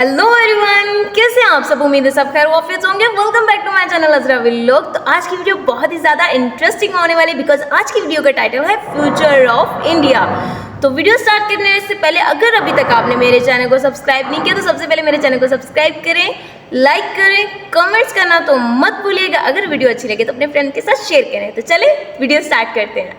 Hello everyone, कैसे हैं आप सब। उम्मीद है सब खैर वाफियत होंगे। Welcome back to my channel Azra vlog. तो आज की वीडियो बहुत ही ज़्यादा इंटरेस्टिंग होने वाली, बिकॉज आज की वीडियो का टाइटल है फ्यूचर ऑफ इंडिया। तो वीडियो स्टार्ट करने से पहले अगर अभी तक आपने मेरे चैनल को सब्सक्राइब नहीं किया तो सबसे पहले मेरे चैनल को सब्सक्राइब करें, लाइक करें, कमेंट्स करना तो मत भूलिएगा। अगर वीडियो अच्छी लगे तो अपने फ्रेंड के साथ शेयर करें। तो चले वीडियो स्टार्ट करते हैं।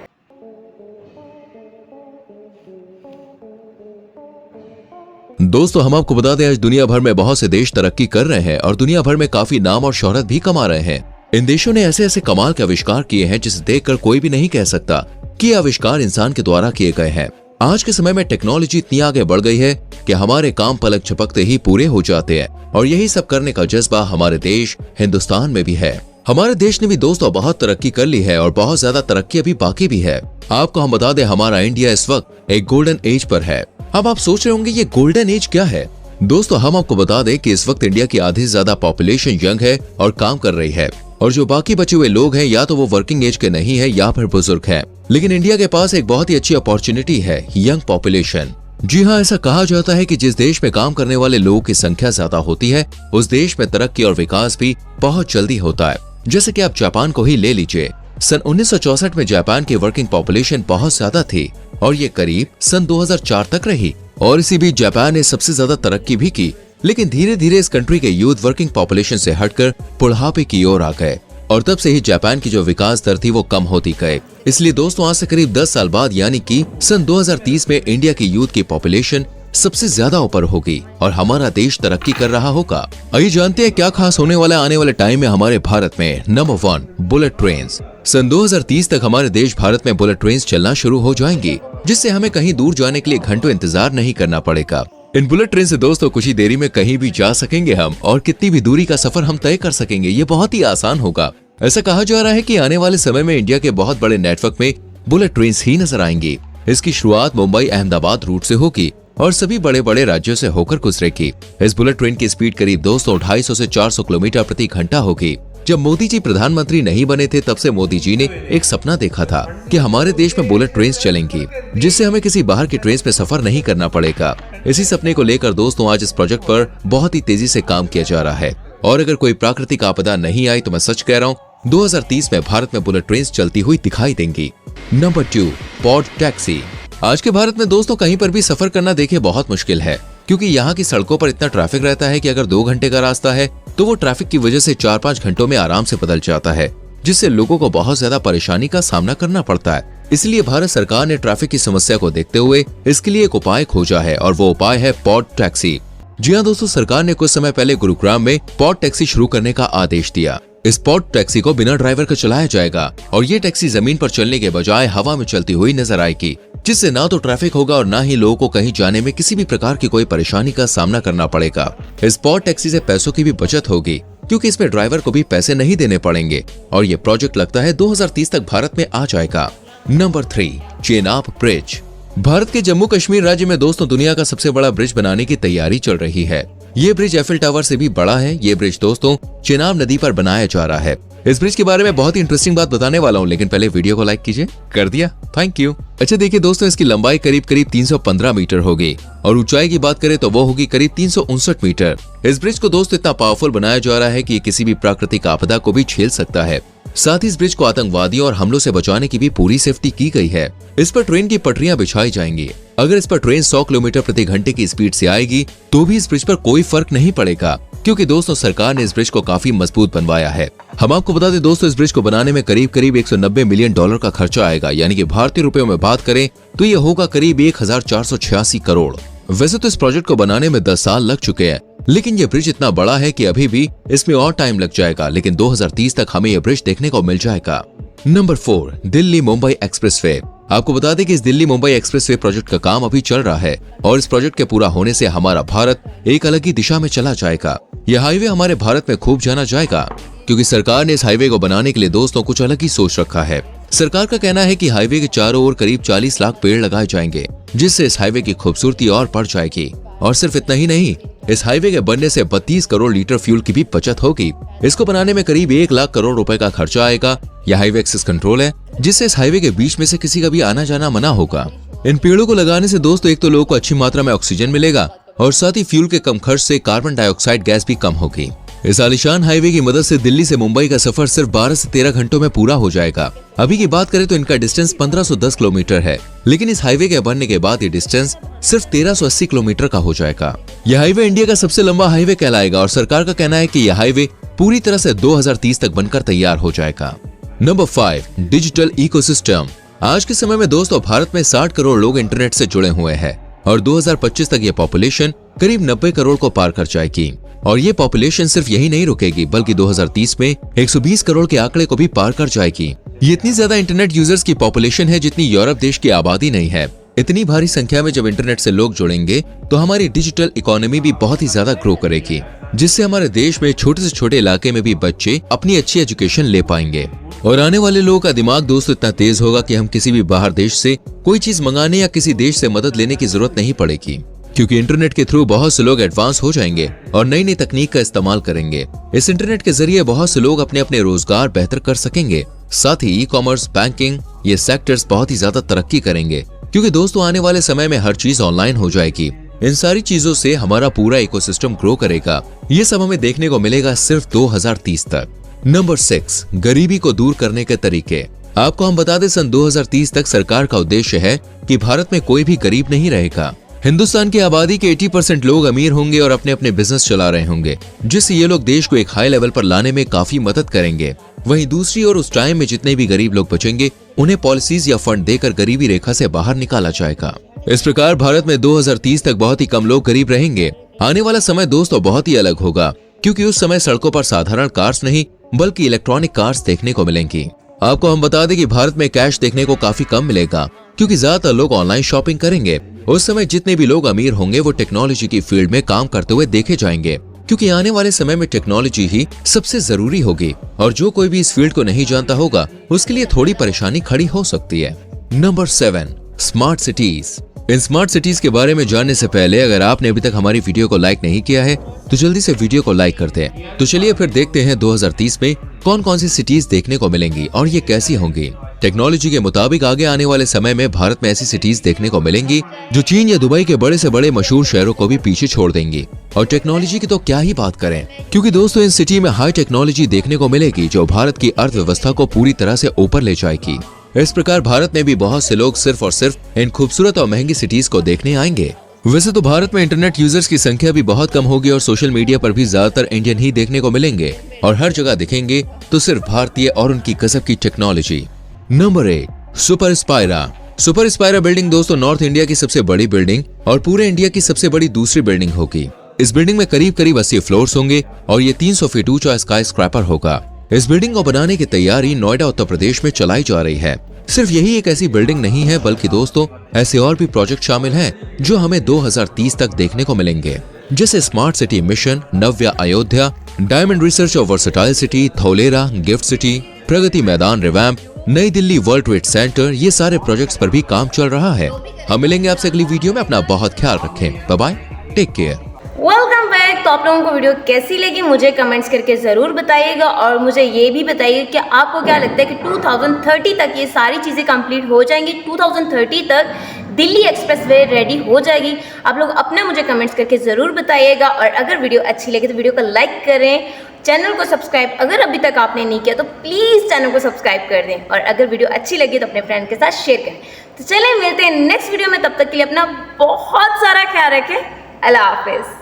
दोस्तों, हम आपको बता दें आज दुनिया भर में बहुत से देश तरक्की कर रहे हैं और दुनिया भर में काफी नाम और शोहरत भी कमा रहे हैं। इन देशों ने ऐसे ऐसे कमाल के आविष्कार किए हैं जिसे देखकर कोई भी नहीं कह सकता कि ये आविष्कार इंसान के द्वारा किए गए हैं। आज के समय में टेक्नोलॉजी इतनी आगे बढ़ गई है कि हमारे काम पलक झपकते ही पूरे हो जाते हैं और यही सब करने का जज्बा हमारे देश हिंदुस्तान में भी है। हमारे देश ने भी दोस्तों बहुत तरक्की कर ली है और बहुत ज्यादा तरक्की अभी बाकी भी है। आपको हम बता दें, हमारा इंडिया इस वक्त एक गोल्डन एज पर है। अब आप सोच रहे होंगे ये गोल्डन एज क्या है। दोस्तों, हम आपको बता दें कि इस वक्त इंडिया की आधी से ज्यादा पॉपुलेशन यंग है और काम कर रही है, और जो बाकी बचे हुए लोग हैं या तो वो वर्किंग एज के नहीं है या फिर बुजुर्ग हैं। लेकिन इंडिया के पास एक बहुत ही अच्छी अपॉर्चुनिटी है, यंग पॉपुलेशन। जी हाँ, ऐसा कहा जाता है कि जिस देश में काम करने वाले लोगों की संख्या ज्यादा होती है उस देश में तरक्की और विकास भी बहुत जल्दी होता है। जैसे कि आप जापान को ही ले लीजिए। सन 1964 में जापान की वर्किंग पॉपुलेशन बहुत ज्यादा थी और ये करीब सन 2004 तक रही, और इसी बीच जापान ने सबसे ज्यादा तरक्की भी की। लेकिन धीरे धीरे इस कंट्री के यूथ वर्किंग पॉपुलेशन से हटकर बुढ़ापे की ओर आ गए और तब से ही जापान की जो विकास दर थी वो कम होती गई। इसलिए दोस्तों, आज से करीब 10 साल बाद यानी कि सन 2030 में इंडिया की यूथ की पॉपुलेशन सबसे ज्यादा ऊपर होगी और हमारा देश तरक्की कर रहा होगा। आइए जानते हैं क्या खास होने वाला है आने वाले टाइम में हमारे भारत में। Number 1, bullet train. सन 2030 तक हमारे देश भारत में बुलेट ट्रेन चलना शुरू हो जाएंगी, जिससे हमें कहीं दूर जाने के लिए घंटों इंतजार नहीं करना पड़ेगा। इन बुलेट ट्रेन से दोस्तों कुछ ही देरी में कहीं भी जा सकेंगे हम, और कितनी भी दूरी का सफर हम तय कर सकेंगे। ये बहुत ही आसान होगा। ऐसा कहा जा रहा है कि आने वाले समय में इंडिया के बहुत बड़े नेटवर्क में बुलेट ट्रेन ही नजर आएंगी। इसकी शुरुआत मुंबई अहमदाबाद रूट से होगी और सभी बड़े बड़े राज्यों से होकर गुजरेगी। इस बुलेट ट्रेन की स्पीड करीब 250 से 400 किलोमीटर प्रति घंटा होगी। जब मोदी जी प्रधानमंत्री नहीं बने थे तब से मोदी जी ने एक सपना देखा था कि हमारे देश में बुलेट ट्रेन चलेंगी, जिससे हमें किसी बाहर की ट्रेन में सफर नहीं करना पड़ेगा। इसी सपने को लेकर दोस्तों आज इस प्रोजेक्ट पर बहुत ही तेजी से काम किया जा रहा है, और अगर कोई प्राकृतिक आपदा नहीं आई तो मैं सच कह रहा हूँ 2030 में भारत में बुलेट ट्रेन चलती हुई दिखाई देंगी। Number 2, pod taxi. आज के भारत में दोस्तों कहीं पर भी सफर करना देखिए बहुत मुश्किल है, क्योंकि यहाँ की सड़कों पर इतना ट्रैफिक रहता है कि अगर 2 घंटे का रास्ता है तो वो ट्रैफिक की वजह से 4-5 घंटों में आराम से बदल जाता है, जिससे लोगों को बहुत ज्यादा परेशानी का सामना करना पड़ता है। इसलिए भारत सरकार ने ट्रैफिक की समस्या को देखते हुए इसके लिए एक उपाय खोजा है, और वो उपाय है पॉड टैक्सी। जी हाँ दोस्तों, सरकार ने कुछ समय पहले गुरुग्राम में पॉड टैक्सी शुरू करने का आदेश दिया। इस पॉड टैक्सी को बिना ड्राइवर के चलाया जाएगा और ये टैक्सी जमीन पर चलने के बजाय हवा में चलती हुई नजर आएगी, जिससे ना तो ट्रैफिक होगा और ना ही लोगों को कहीं जाने में किसी भी प्रकार की कोई परेशानी का सामना करना पड़ेगा। इस पॉड टैक्सी से पैसों की भी बचत होगी, क्योंकि इसमें ड्राइवर को भी पैसे नहीं देने पड़ेंगे, और ये प्रोजेक्ट लगता है 2030 तक भारत में आ जाएगा। Number 3, Chenab bridge. भारत के जम्मू कश्मीर राज्य में दोस्तों दुनिया का सबसे बड़ा ब्रिज बनाने की तैयारी चल रही है। ये ब्रिज एफिल टावर से भी बड़ा है। ये ब्रिज दोस्तों चेनाब नदी पर बनाया जा रहा है। इस ब्रिज के बारे में बहुत ही इंटरेस्टिंग बात बताने वाला हूँ, लेकिन पहले वीडियो को लाइक कीजिए। कर दिया, थैंक यू। अच्छा देखिए दोस्तों, इसकी लंबाई करीब 315 मीटर होगी और ऊंचाई की बात करें तो वो होगी करीब 359 मीटर। इस ब्रिज को दोस्तों इतना पावरफुल बनाया जा रहा है कि ये किसी भी प्राकृतिक आपदा को भी झेल सकता है। साथ ही इस ब्रिज को आतंकवादियों और हमलों से बचाने की भी पूरी सेफ्टी की गई है। इस पर ट्रेन की पटरियां बिछाई जाएंगी। अगर इस पर ट्रेन 100 किलोमीटर प्रति घंटे की स्पीड से आएगी तो भी इस ब्रिज पर कोई फर्क नहीं पड़ेगा, क्योंकि दोस्तों सरकार ने इस ब्रिज को काफी मजबूत बनवाया है। हम आपको बता दें दोस्तों, इस ब्रिज को बनाने में करीब 190 मिलियन डॉलर का खर्चा आएगा, यानी कि भारतीय रुपयों में बात करें तो ये होगा करीब 1486 करोड़। वैसे तो इस प्रोजेक्ट को बनाने में 10 साल लग चुके हैं, लेकिन ये ब्रिज इतना बड़ा है कि अभी भी इसमें और टाइम लग जाएगा, लेकिन 2030 तक हमें यह ब्रिज देखने को मिल जाएगा। Number 4, Delhi Mumbai expressway. आपको बता दें कि इस दिल्ली मुंबई एक्सप्रेसवे प्रोजेक्ट का काम अभी चल रहा है, और इस प्रोजेक्ट के पूरा होने से हमारा भारत एक अलग ही दिशा में चला जाएगा। यह हाईवे हमारे भारत में खूब जाना जाएगा, क्योंकि सरकार ने इस हाईवे को बनाने के लिए दोस्तों कुछ अलग ही सोच रखा है। सरकार का कहना है कि हाईवे के चारों ओर करीब 40 लाख पेड़ लगाए जाएंगे, जिससे इस हाईवे की खूबसूरती और बढ़ जाएगी। और सिर्फ इतना ही नहीं, इस हाईवे के बनने से 32 करोड़ लीटर फ्यूल की भी बचत होगी। इसको बनाने में करीब 1 लाख करोड़ रुपए का खर्चा आएगा। यह हाईवे एक्सेस कंट्रोल है, जिससे इस हाईवे के बीच में से किसी का भी आना जाना मना होगा। इन पेड़ों को लगाने से दोस्तों एक तो लोगों को अच्छी मात्रा में ऑक्सीजन मिलेगा, और साथ ही फ्यूल के कम खर्च से कार्बन डाइऑक्साइड गैस भी कम होगी। इस आलीशान हाईवे की मदद से दिल्ली से मुंबई का सफर सिर्फ 12 से 13 घंटों में पूरा हो जाएगा। अभी की बात करें तो इनका डिस्टेंस 1510 किलोमीटर है, लेकिन इस हाईवे के बनने के बाद ये डिस्टेंस सिर्फ 1380 किलोमीटर का हो जाएगा। यह हाईवे इंडिया का सबसे लंबा हाईवे कहलाएगा और सरकार का कहना है कि यह हाईवे पूरी तरह से 2030 तक बनकर तैयार हो जाएगा। Number 5, digital ecosystem. आज के समय में दोस्तों भारत में 60 करोड़ लोग इंटरनेट से जुड़े हुए हैं और 2025 तक ये पॉपुलेशन करीब 90 करोड़ को पार कर जाएगी। और ये पॉपुलेशन सिर्फ यही नहीं रुकेगी, बल्कि 2030 में 120 करोड़ के आंकड़े को भी पार कर जाएगी। ये इतनी ज्यादा इंटरनेट यूजर्स की पॉपुलेशन है जितनी यूरोप देश की आबादी नहीं है। इतनी भारी संख्या में जब इंटरनेट से लोग जुड़ेंगे तो हमारी डिजिटल इकोनॉमी भी बहुत ही ज्यादा ग्रो करेगी, जिससे हमारे देश में छोटे से छोटे इलाके में भी बच्चे अपनी अच्छी एजुकेशन ले पाएंगे। और आने वाले लोगों का दिमाग दोस्तों इतना तेज होगा कि हम किसी भी बाहर देश से कोई चीज मंगाने या किसी देश से मदद लेने की जरूरत नहीं पड़ेगी, क्योंकि इंटरनेट के थ्रू बहुत से लोग एडवांस हो जाएंगे और नई नई तकनीक का इस्तेमाल करेंगे। इस इंटरनेट के जरिए बहुत से लोग अपने अपने रोजगार बेहतर कर सकेंगे। साथ ही ई-कॉमर्स, बैंकिंग, ये सेक्टर्स बहुत ही ज्यादा तरक्की करेंगे, क्योंकि दोस्तों आने वाले समय में हर चीज ऑनलाइन हो जाएगी। इन सारी चीजों से हमारा पूरा इकोसिस्टम ग्रो करेगा। ये सब हमें देखने को मिलेगा सिर्फ 2030 तक। नंबर 6, गरीबी को दूर करने के तरीके। आपको हम बता दें, सन 2030 तक सरकार का उद्देश्य है कि भारत में कोई भी गरीब नहीं रहेगा। हिंदुस्तान की आबादी के 80% लोग अमीर होंगे और अपने अपने बिजनेस चला रहे होंगे, जिससे ये लोग देश को एक हाई लेवल पर लाने में काफी मदद करेंगे। वहीं दूसरी ओर उस टाइम में जितने भी गरीब लोग बचेंगे उन्हें पॉलिसीज या फंड देकर गरीबी रेखा से बाहर निकाला जाएगा। इस प्रकार भारत में 2030 तक बहुत ही कम लोग गरीब रहेंगे। आने वाला समय दोस्तों बहुत ही अलग होगा, क्योंकि उस समय सड़कों पर साधारण कार्स नहीं बल्कि इलेक्ट्रॉनिक कार्स देखने को मिलेंगी। आपको हम बता दें कि भारत में कैश देखने को काफी कम मिलेगा, क्योंकि ज्यादातर लोग ऑनलाइन शॉपिंग करेंगे। उस समय जितने भी लोग अमीर होंगे वो टेक्नोलॉजी की फील्ड में काम करते हुए देखे जाएंगे, क्योंकि आने वाले समय में टेक्नोलॉजी ही सबसे जरूरी होगी और जो कोई भी इस फील्ड को नहीं जानता होगा उसके लिए थोड़ी परेशानी खड़ी हो सकती है। Number 7, smart cities. इन स्मार्ट सिटीज के बारे में जानने से पहले अगर आपने अभी तक हमारी वीडियो को लाइक नहीं किया है तो जल्दी से वीडियो को लाइक करते हैं। तो चलिए फिर देखते हैं 2030 में कौन कौन सी सिटीज देखने को मिलेंगी और ये कैसी होंगी। टेक्नोलॉजी के मुताबिक आगे आने वाले समय में भारत में ऐसी सिटीज देखने को मिलेंगी जो चीन या दुबई के बड़े से बड़े मशहूर शहरों को भी पीछे छोड़ देंगी। और टेक्नोलॉजी की तो क्या ही बात करें, क्योंकि दोस्तों इन सिटी में हाई टेक्नोलॉजी देखने को मिलेगी जो भारत की अर्थव्यवस्था को पूरी तरह से ऊपर ले जाएगी। इस प्रकार भारत में भी बहुत से लोग सिर्फ और सिर्फ इन खूबसूरत और महंगी सिटीज को देखने आएंगे। वैसे तो भारत में इंटरनेट यूजर्स की संख्या भी बहुत कम होगी और सोशल मीडिया पर भी ज्यादातर इंडियन ही देखने को मिलेंगे और हर जगह दिखेंगे तो सिर्फ भारतीय और उनकी गजब की technology. Number 8, super Spyra. Super Spyra building दोस्तों नॉर्थ इंडिया की सबसे बड़ी बिल्डिंग और पूरे इंडिया की सबसे बड़ी दूसरी बिल्डिंग होगी। इस बिल्डिंग में करीब 80 फ्लोर्स होंगे और ये 300 फीट ऊंचा स्काई स्क्रैपर होगा। इस बिल्डिंग को बनाने की तैयारी नोएडा उत्तर प्रदेश में चलाई जा रही है। सिर्फ यही एक ऐसी बिल्डिंग नहीं है, बल्कि दोस्तों ऐसे और भी प्रोजेक्ट शामिल हैं जो हमें 2030 तक देखने को मिलेंगे, जैसे smart city mission, Navya Ayodhya, diamond research और versatile city, Dholera GIFT city, Pragati Maidan revamp, नई दिल्ली वर्ल्ड ट्रेड सेंटर। ये सारे प्रोजेक्ट्स पर भी काम चल रहा है। हम मिलेंगे आपसे अगली वीडियो में। अपना बहुत ख्याल रखें। Bye bye, take care. Welcome back. तो आप लोगों को वीडियो कैसी लगी मुझे कमेंट्स करके ज़रूर बताइएगा और मुझे ये भी बताइए कि आपको क्या लगता है कि 2030 तक ये सारी चीज़ें कंप्लीट हो जाएंगी। 2030 तक दिल्ली एक्सप्रेसवे रेडी हो जाएगी। आप लोग अपना मुझे कमेंट्स करके ज़रूर बताइएगा और अगर वीडियो अच्छी लगे तो वीडियो को लाइक करें, चैनल को सब्सक्राइब अगर अभी तक आपने नहीं किया तो प्लीज़ चैनल को सब्सक्राइब कर दें और अगर वीडियो अच्छी लगी तो अपने फ्रेंड के साथ शेयर करें। तो चलिए मिलते हैं नेक्स्ट वीडियो में, तब तक के लिए अपना बहुत सारा ख्याल रखें। अल्लाह हाफिज़।